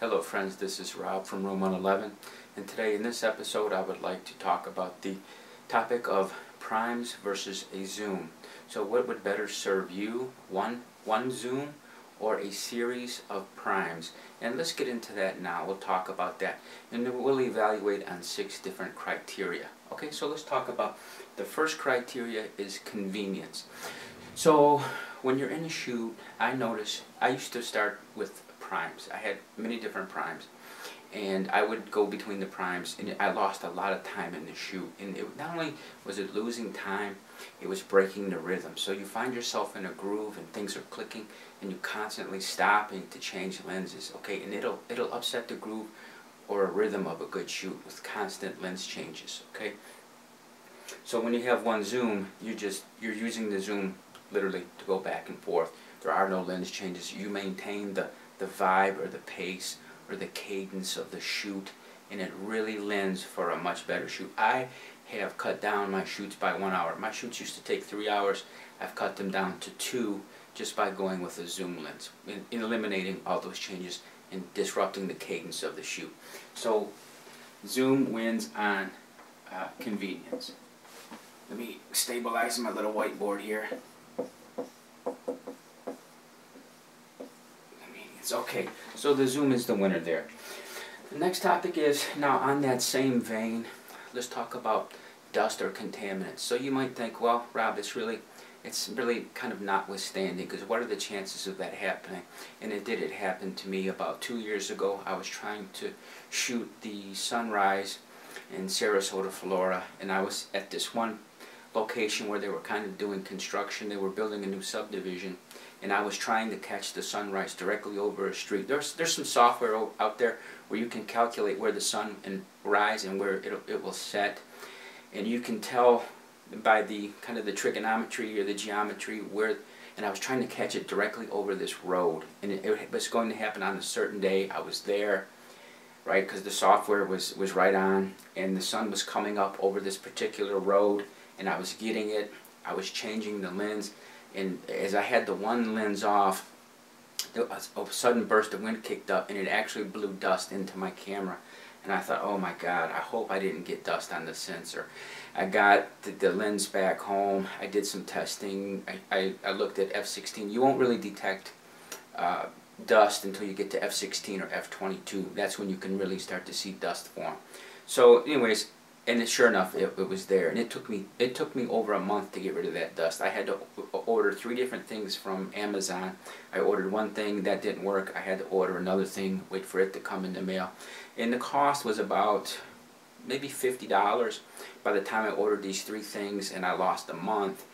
Hello friends, this is Rob from Room 111, and today in this episode I would like to talk about the topic of primes versus a zoom. So what would better serve you, one zoom or a series of primes? And let's get into that now. We'll talk about that, and then we'll evaluate on 6 different criteria. Okay, so let's talk about the first criteria is convenience. So when you're in a shoot, I used to start with primes. I had many different primes, and I would go between the primes, and I lost a lot of time in the shoot. And not only was it losing time, it was breaking the rhythm. So you find yourself in a groove and things are clicking, and you constantly stopping to change lenses. Okay, and it'll upset the groove or a rhythm of a good shoot with constant lens changes. Okay, so when you have one zoom, you're using the zoom literally to go back and forth. There are no lens changes. You maintain the vibe or the pace or the cadence of the shoot, and it really lends for a much better shoot. I have cut down my shoots by 1 hour. My shoots used to take 3 hours. I've cut them down to 2 just by going with a zoom lens, in eliminating all those changes and disrupting the cadence of the shoot. So zoom wins on convenience. Let me stabilize my little whiteboard here. It's okay. So the zoom is the winner there. The next topic is, now on that same vein, let's talk about dust or contaminants. So you might think, well, Rob, it's really kind of notwithstanding, because what are the chances of that happening? And it happened to me about 2 years ago. I was trying to shoot the sunrise in Sarasota, Florida, and I was at this one location where they were kind of doing construction. They were building a new subdivision, and I was trying to catch the sunrise directly over a street. There's some software out there where you can calculate where the sun and rise and where it will set, and you can tell by the kind of the trigonometry or the geometry where. And I was trying to catch it directly over this road, and it was going to happen on a certain day. I was there, right, because the software was right on, and the sun was coming up over this particular road, and I was getting it. I was changing the lens, and as I had the one lens off, a sudden burst of wind kicked up, and it actually blew dust into my camera. And I thought, oh my God, I hope I didn't get dust on the sensor. I got the lens back home. I did some testing. I looked at f16. You won't really detect dust until you get to f16 or f22. That's when you can really start to see dust form. So anyways, and sure enough, it was there, and it took me over a month to get rid of that dust. I had to order 3 different things from Amazon. I ordered one thing, that didn't work. I had to order another thing, wait for it to come in the mail, and the cost was about maybe $50 by the time I ordered these 3 things, and I lost a month.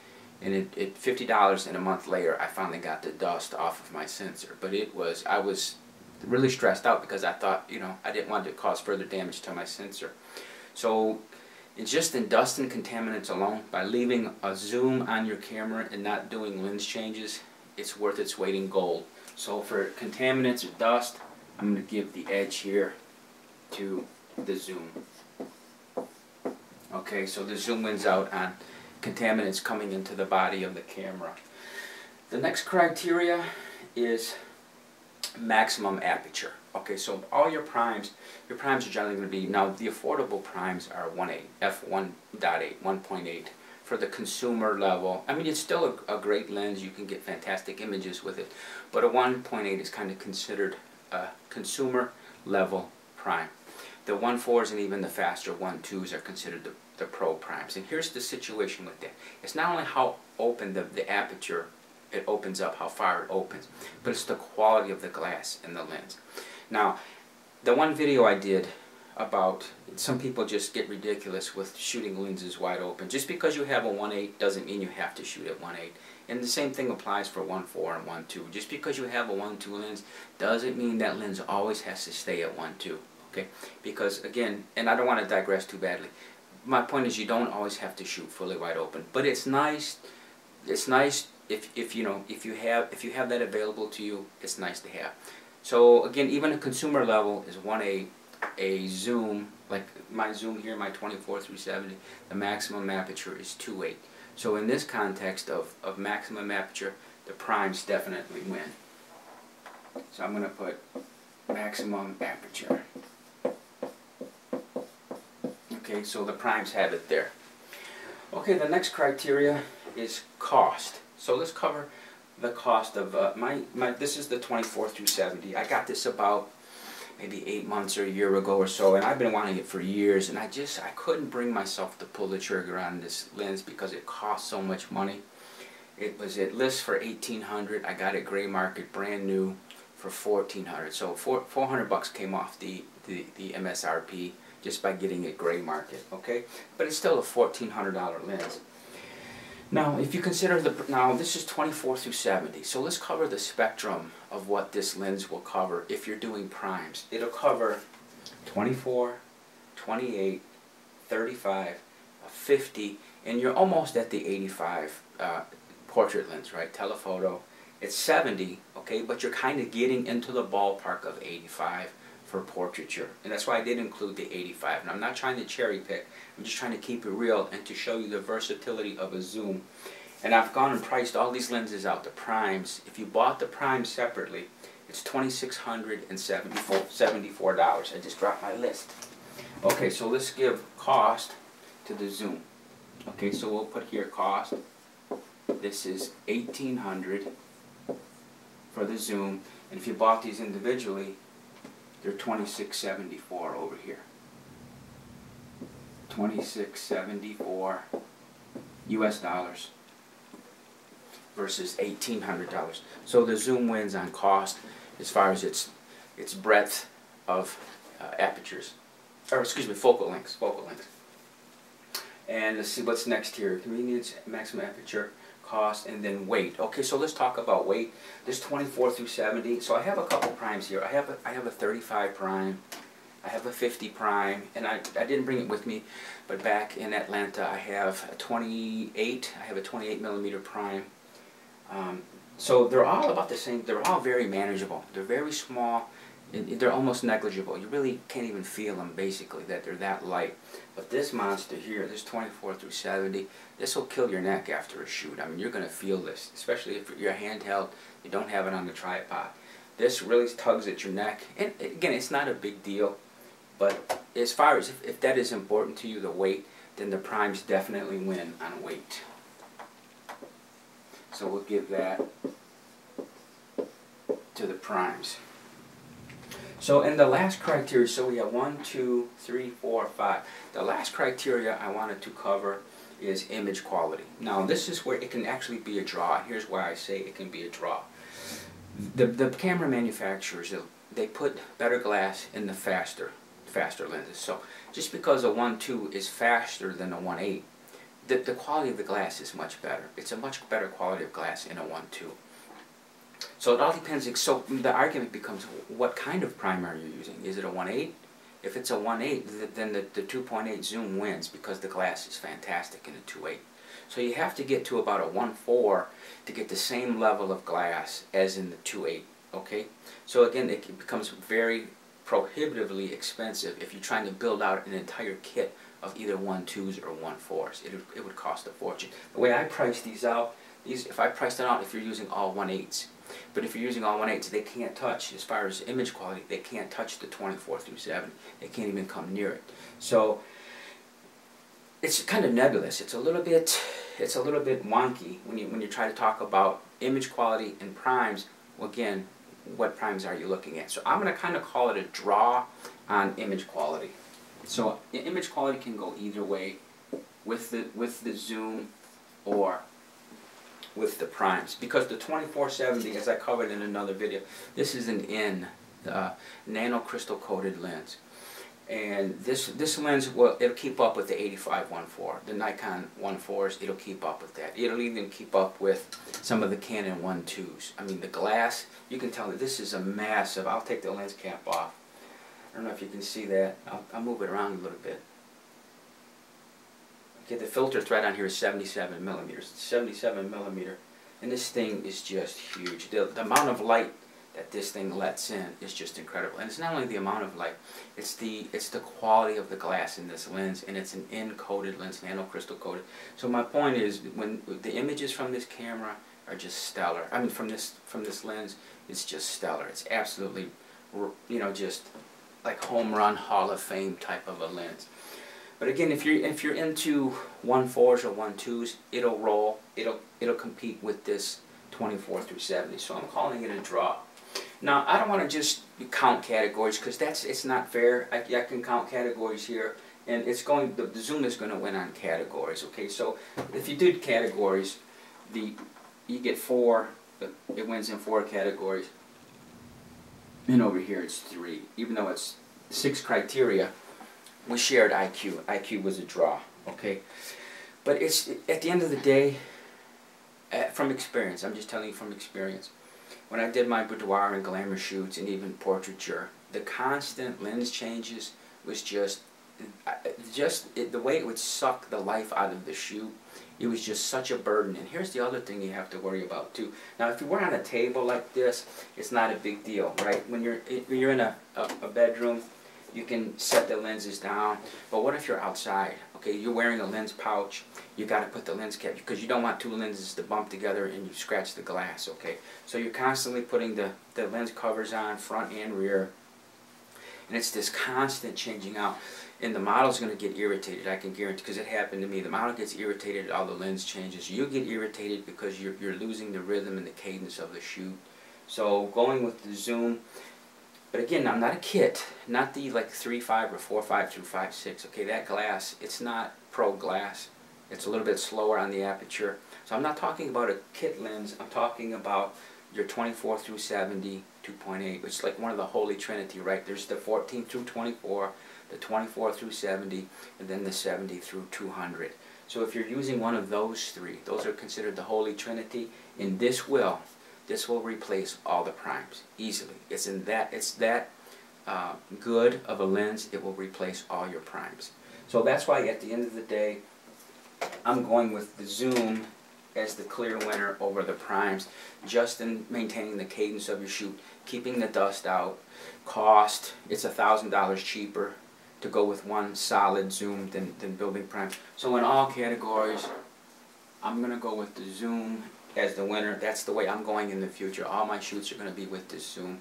And $50, and a month later, I finally got the dust off of my sensor. But I was really stressed out because I thought, I didn't want it to cause further damage to my sensor. So it's just in dust and contaminants alone, by leaving a zoom on your camera and not doing lens changes, it's worth its weight in gold. So for contaminants or dust, I'm going to give the edge here to the zoom. Okay, so the zoom wins out on contaminants coming into the body of the camera. The next criteria is maximum aperture. Okay, so all your primes are generally going to be, now the affordable primes are 1.8, f1.8, 1.8 for the consumer level. I mean, it's still a great lens. You can get fantastic images with it, but a 1.8 is kind of considered a consumer level prime. The 1.4s and even the faster 1.2s are considered the pro primes. And here's the situation with that. It's not only how open the aperture it opens up, how far it opens, but it's the quality of the glass and the lens. Now, the one video I did about, some people just get ridiculous with shooting lenses wide open. Just because you have a 1.8 doesn't mean you have to shoot at 1.8. And the same thing applies for 1.4 and 1.2. Just because you have a 1.2 lens doesn't mean that lens always has to stay at 1.2. Okay? Because again, and I don't want to digress too badly, my point is you don't always have to shoot fully wide open. But it's nice. It's nice if you have that available to you. It's nice to have. So again, even a consumer level is 1.8. A zoom, like my zoom here, my 24-370, the maximum aperture is 2.8. So in this context of maximum aperture, the primes definitely win. So I'm going to put maximum aperture. Okay, so the primes have it there. Okay, the next criteria is cost. So let's cover the cost of this is the 24 through 70. I got this about maybe 8 months or a year ago or so, and I've been wanting it for years, and I couldn't bring myself to pull the trigger on this lens because it cost so much money. It was at list for $1,800. I got it gray market, brand new, for $1,400. So 400 bucks came off the MSRP just by getting it gray market. Okay, but it's still a $1,400 lens. Now, if you consider now this is 24 through 70, so let's cover the spectrum of what this lens will cover if you're doing primes. It'll cover 24, 28, 35, 50, and you're almost at the 85 portrait lens, right? Telephoto. It's 70, okay, but you're kind of getting into the ballpark of 85 for portraiture, and that's why I did include the 85. And I'm not trying to cherry pick, I'm just trying to keep it real and to show you the versatility of a zoom. And I've gone and priced all these lenses out, the primes. If you bought the primes separately, it's $2,674. I just dropped my list. Okay, so let's give cost to the zoom. Okay, so we'll put here cost. This is $1,800 for the zoom, and if you bought these individually, they're $2,674 over here. $2,674 US dollars versus $1,800. So the zoom wins on cost as far as its breadth of apertures, or excuse me, focal lengths. And let's see what's next here. Convenience, maximum aperture, cost, and then weight. Okay, so let's talk about weight. This 24 through 70. So I have a couple primes here. I have a 35 prime. I have a 50 prime, and I didn't bring it with me, but back in Atlanta I have a 28. I have a 28 millimeter prime. So they're all about the same. They're all very manageable. They're very small. They're almost negligible. You really can't even feel them, basically, that they're that light. But this monster here, this 24 through 70, this will kill your neck after a shoot. I mean, you're going to feel this, especially if you're handheld, you don't have it on the tripod. This really tugs at your neck. And again, it's not a big deal, but as far as if that is important to you, the weight, then the primes definitely win on weight. So we'll give that to the primes. So in the last criteria, so we have 1, 2, 3, 4, 5. The last criteria I wanted to cover is image quality. Now this is where it can actually be a draw. And here's why I say it can be a draw. The camera manufacturers, they put better glass in the faster lenses. So just because a 1.2 is faster than a 1.8, the quality of the glass is much better. It's a much better quality of glass in a 1.2. So it all depends. So the argument becomes, what kind of prime are you using? Is it a 1.8? If it's a 1.8, then the 2.8 zoom wins because the glass is fantastic in a 2.8. So you have to get to about a 1.4 to get the same level of glass as in the 2.8. Okay? So again, it becomes very prohibitively expensive if you're trying to build out an entire kit of either 1.2s or 1.4s. It would cost a fortune. The way I price these out, if I priced it out, if you're using all 1.8s. But if you're using all 1.8s, they can't touch, as far as image quality, they can't touch the 24 through 70. They can't even come near it. So it's kind of nebulous. It's a little bit wonky when you try to talk about image quality and primes. Well, again, what primes are you looking at? So I'm going to kind of call it a draw on image quality. So image quality can go either way, with the zoom or with the primes, because the 2470, as I covered in another video, this is an nano crystal coated lens, and this lens it'll keep up with the 85-1.4, the Nikon 1.4s. It'll keep up with that. It'll even keep up with some of the Canon 1.2s. I mean, the glass, you can tell that this is a massive. I'll take the lens cap off. I don't know if you can see that. I'll move it around a little bit. Okay, the filter thread on here is 77 millimeters. It's 77 millimeter, and this thing is just huge. The amount of light that this thing lets in is just incredible. And it's not only the amount of light, it's the quality of the glass in this lens, and it's an in-coated lens, nano crystal coated. So my point is, when the images from this camera are just stellar. I mean, from this lens, it's just stellar. It's absolutely you know, just like home run Hall of Fame type of a lens. But again, if you're into 1.4s or 1.2s, it'll roll. It'll compete with this 24 through 70. So I'm calling it a draw. Now I don't want to just count categories because it's not fair. I can count categories here, and it's going. The zoom is going to win on categories. Okay, so if you did categories, you get 4. It wins in 4 categories. And over here it's 3. Even though it's 6 criteria, we shared IQ. IQ was a draw. Okay, but it's at the end of the day, from experience. I'm just telling you from experience. When I did my boudoir and glamour shoots and even portraiture, the constant lens changes was just the way it would suck the life out of the shoot. It was just such a burden. And here's the other thing you have to worry about too. Now, if you were on a table like this, it's not a big deal, right? When you're in a bedroom, you can set the lenses down. But what if you're outside? Okay, you're wearing a lens pouch. You got to put the lens cap because you don't want 2 lenses to bump together and you scratch the glass. Okay, so you're constantly putting the lens covers on, front and rear, and it's this constant changing out. And the model's going to get irritated, I can guarantee, because it happened to me. The model gets irritated at all the lens changes. You get irritated because you're losing the rhythm and the cadence of the shoot. So going with the zoom. But again, I'm not a kit, not the like 3.5 or 4.5 through 5.6. Okay, that glass, it's not pro glass. It's a little bit slower on the aperture. So I'm not talking about a kit lens. I'm talking about your 24 through 70, 2.8. It's like one of the holy trinity, right? There's the 14 through 24, the 24 through 70, and then the 70 through 200. So if you're using one of those 3, those are considered the holy trinity, and this will replace all the primes easily. It's that good of a lens. It will replace all your primes. So that's why at the end of the day, I'm going with the zoom as the clear winner over the primes, just in maintaining the cadence of your shoot, keeping the dust out. Cost, it's $1,000 cheaper to go with one solid zoom than building primes. So in all categories, I'm going to go with the zoom as the winner. That's the way I'm going in the future. All my shoots are going to be with this zoom.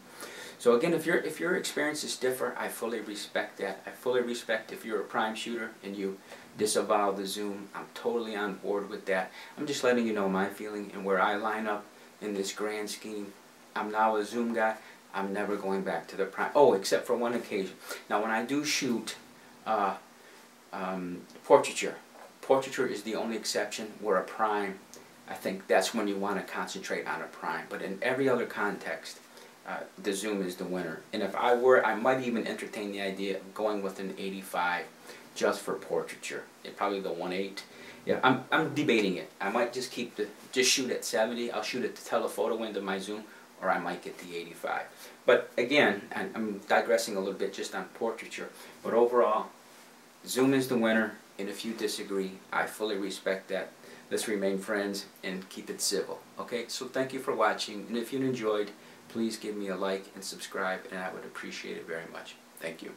So again, if your experiences differ, I fully respect that. I fully respect if you're a prime shooter and you disavow the zoom. I'm totally on board with that. I'm just letting you know my feeling and where I line up in this grand scheme. I'm now a zoom guy. I'm never going back to the prime. Oh, except for one occasion. Now, when I do shoot portraiture, portraiture is the only exception where a prime, I think that's when you want to concentrate on a prime. But in every other context, the zoom is the winner. And if I were, I might even entertain the idea of going with an 85 just for portraiture. Probably the 1.8. Yeah, I'm debating it. I might just just shoot at 70. I'll shoot at the telephoto end of my zoom, or I might get the 85. But again, I'm digressing a little bit just on portraiture. But overall, zoom is the winner. And if you disagree, I fully respect that. Let's remain friends and keep it civil. Okay, so thank you for watching. And if you enjoyed, please give me a like and subscribe, and I would appreciate it very much. Thank you.